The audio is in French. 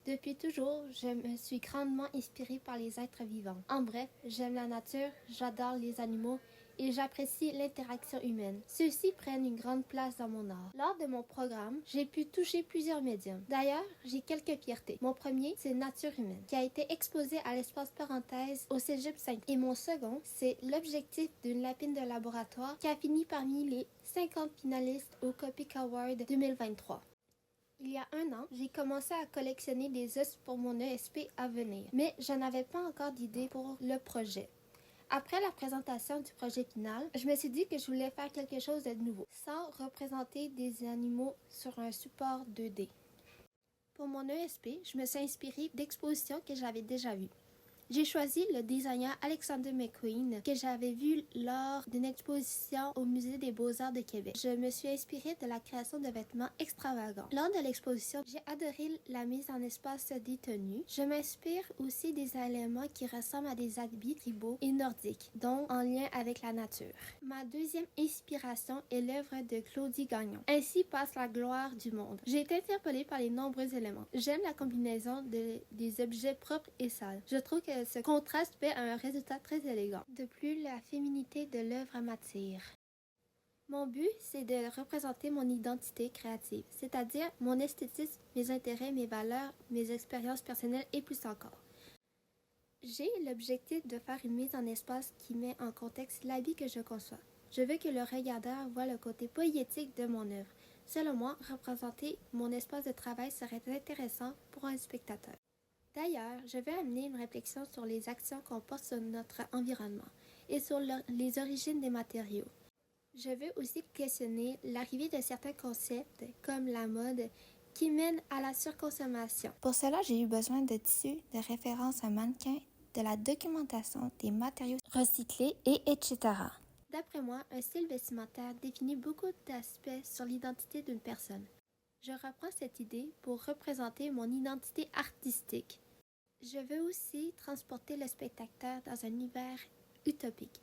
Depuis toujours, je me suis grandement inspirée par les êtres vivants. En bref, j'aime la nature, j'adore les animaux et j'apprécie l'interaction humaine. Ceux-ci prennent une grande place dans mon art. Lors de mon programme, j'ai pu toucher plusieurs médiums. D'ailleurs, j'ai quelques fiertés. Mon premier, c'est Nature humaine, qui a été exposé à l'espace parenthèse au Cégep Saint. Et mon second, c'est l'objectif d'une lapine de laboratoire qui a fini parmi les 50 finalistes au Copic Award 2023. Il y a un an, j'ai commencé à collectionner des os pour mon ESP à venir, mais je n'avais pas encore d'idée pour le projet. Après la présentation du projet final, je me suis dit que je voulais faire quelque chose de nouveau, sans représenter des animaux sur un support 2D. Pour mon ESP, je me suis inspirée d'expositions que j'avais déjà vues. J'ai choisi le designer Alexander McQueen que j'avais vu lors d'une exposition au Musée des Beaux-Arts de Québec. Je me suis inspirée de la création de vêtements extravagants. Lors de l'exposition, j'ai adoré la mise en espace des tenues. Je m'inspire aussi des éléments qui ressemblent à des habits tribaux et nordiques, donc en lien avec la nature. Ma deuxième inspiration est l'œuvre de Claudie Gagnon. Ainsi passe la gloire du monde. J'ai été interpellée par les nombreux éléments. J'aime la combinaison des objets propres et sales. Je trouve que ce contraste fait un résultat très élégant. De plus, la féminité de l'œuvre m'attire. Mon but, c'est de représenter mon identité créative, c'est-à-dire mon esthétisme, mes intérêts, mes valeurs, mes expériences personnelles et plus encore. J'ai l'objectif de faire une mise en espace qui met en contexte l'habit que je conçois. Je veux que le regardeur voit le côté poétique de mon œuvre. Selon moi, représenter mon espace de travail serait intéressant pour un spectateur. D'ailleurs, je vais amener une réflexion sur les actions qu'on porte sur notre environnement et sur les origines des matériaux. Je veux aussi questionner l'arrivée de certains concepts, comme la mode, qui mènent à la surconsommation. Pour cela, j'ai eu besoin de tissus, de références à mannequins, de la documentation, des matériaux recyclés etc. D'après moi, un style vestimentaire définit beaucoup d'aspects sur l'identité d'une personne. Je reprends cette idée pour représenter mon identité artistique. Je veux aussi transporter le spectateur dans un univers utopique.